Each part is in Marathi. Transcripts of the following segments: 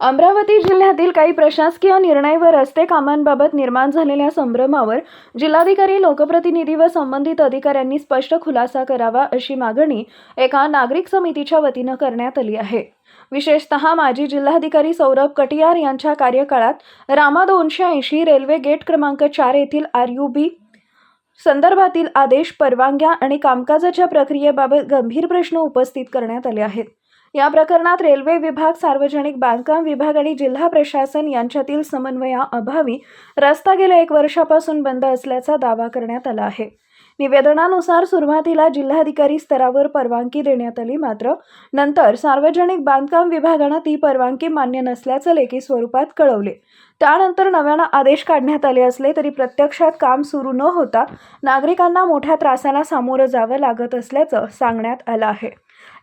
अमरावती जिल्ह्यातील काही प्रशासकीय निर्णय व रस्ते कामांबाबत निर्माण झालेल्या संभ्रमावर जिल्हाधिकारी, लोकप्रतिनिधी व संबंधित अधिकाऱ्यांनी स्पष्ट खुलासा करावा अशी मागणी एका नागरिक समितीच्या वतीनं करण्यात आली आहे। विशेषतः माजी जिल्हाधिकारी सौरभ कटियार यांच्या कार्यकाळात रामा 280 रेल्वे गेट क्रमांक 4 येथील RUB संदर्भातील आदेश, परवानग्या आणि कामकाजाच्या प्रक्रियेबाबत गंभीर प्रश्न उपस्थित करण्यात आले आहेत। या प्रकरणात रेल्वे विभाग, सार्वजनिक बांधकाम विभाग आणि जिल्हा प्रशासन यांच्यातील समन्वयाअभावी रस्ता गेल्या 1 वर्षापासून बंद असल्याचा दावा करण्यात आला आहे। निवेदनानुसार सुरुवातीला जिल्हाधिकारी स्तरावर परवानगी देण्यात आली, मात्र नंतर सार्वजनिक बांधकाम विभागाने ती परवानगी मान्य नसल्याचे लेखी स्वरूपात कळवले। त्यानंतर नव्याने आदेश काढण्यात आले असले तरी प्रत्यक्षात काम सुरू न होता नागरिकांना मोठ्या त्रासाला सामोरं जावं लागत असल्याचं सांगण्यात आलं आहे।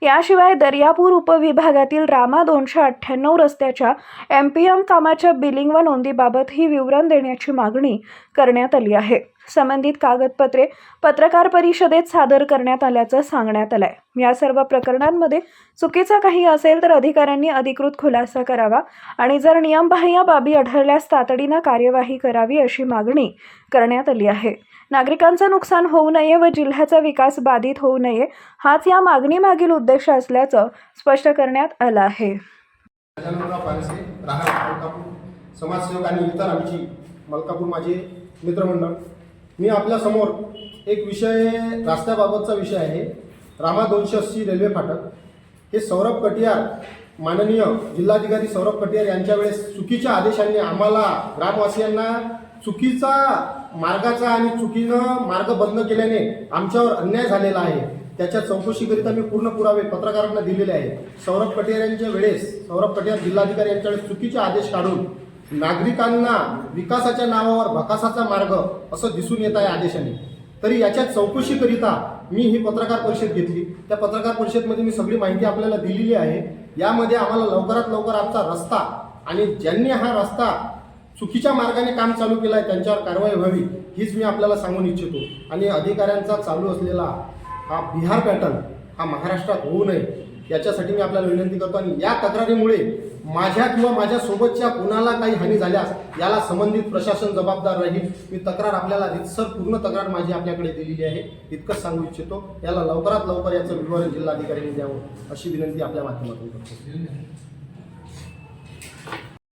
याशिवाय दर्यापूर उपविभागातील रामा 298 रस्त्याच्या MPM कामाच्या बिलिंग व नोंदीबाबतही विवरण देण्याची मागणी करण्यात आली आहे। संबंधित कागदपत्रे पत्रकार परिषदेत सादर करण्यात आल्याचं सांगण्यात आलंय। या सर्व प्रकरणांमध्ये चुकीचं काही असेल तर अधिकाऱ्यांनी अधिकृत खुलासा करावा आणि जर नियमबाह्य बाबी आढळल्यास तातडीने कार्यवाही करावी अशी मागणी करण्यात आली आहे। नागरिकांचं नुकसान होऊ नये व जिल्ह्याचा विकास बाधित होऊ नये हाच या मागणीमागील उद्देश असल्याचं स्पष्ट करण्यात आलं आहे। समाजसेवक आणि इतर आमची मलकापूर माझे मित्रमंडळ, मी आपल्या समोर एक विषय रस्त्याबाबतचा विषय आहे। रामा 280 रेल्वे फाटक हे सौरभ कटियार, माननीय जिल्हाधिकारी सौरभ कटियार यांच्या वेळेस चुकीच्या आदेशांनी आम्हाला ग्रामवासियांना चुकीचा मार्गाचा आणि चुकीनं मार्ग बंद केल्याने आमच्यावर अन्याय झालेला आहे। त्याच्या चौकशीकरिता मी पूर्ण पुरावे पत्रकारांना दिलेले आहे। सौरभ कटियार यांच्या वेळेस सौरभ कटियार जिल्हाधिकारी यांच्या वेळेस चुकीचे आदेश काढून नागरिकांना विकासाच्या नावावर भकासाचा मार्ग असं दिसून येत आहे आदेशाने। तरी याच्या चौकशीकरिता मी ही पत्रकार परिषद घेतली। त्या पत्रकार परिषदेमध्ये मी सगळी माहिती आपल्याला दिलेली आहे। यामध्ये आम्हाला लवकरात लवकर आमचा रस्ता आणि ज्यांनी हा रस्ता चुकीच्या मार्गाने काम चालू केलं आहे त्यांच्यावर कारवाई व्हावी हीच मी आपल्याला सांगून इच्छितो। आणि अधिकाऱ्यांचा चालू असलेला हा बिहार पॅटर्न हा महाराष्ट्रात होऊ नये याच्यासाठी मी आपल्याला विनंती करतो। आणि या तक्रारीमुळे माझ्या किंवा माझ्या सोबतच्या कुणाला काही हानी झाल्यास याला संबंधित प्रशासन जबाबदार राहील। मी तक्रार आपल्याला रितसर पूर्ण तक्रार माझी आपल्याकडे दिलेली आहे, इतकंच सांगू इच्छितो। याला लवकरात लवकर याचं विवरण जिल्हाधिकाऱ्यांनी द्यावं अशी विनंती आपल्या माध्यमातून करतो।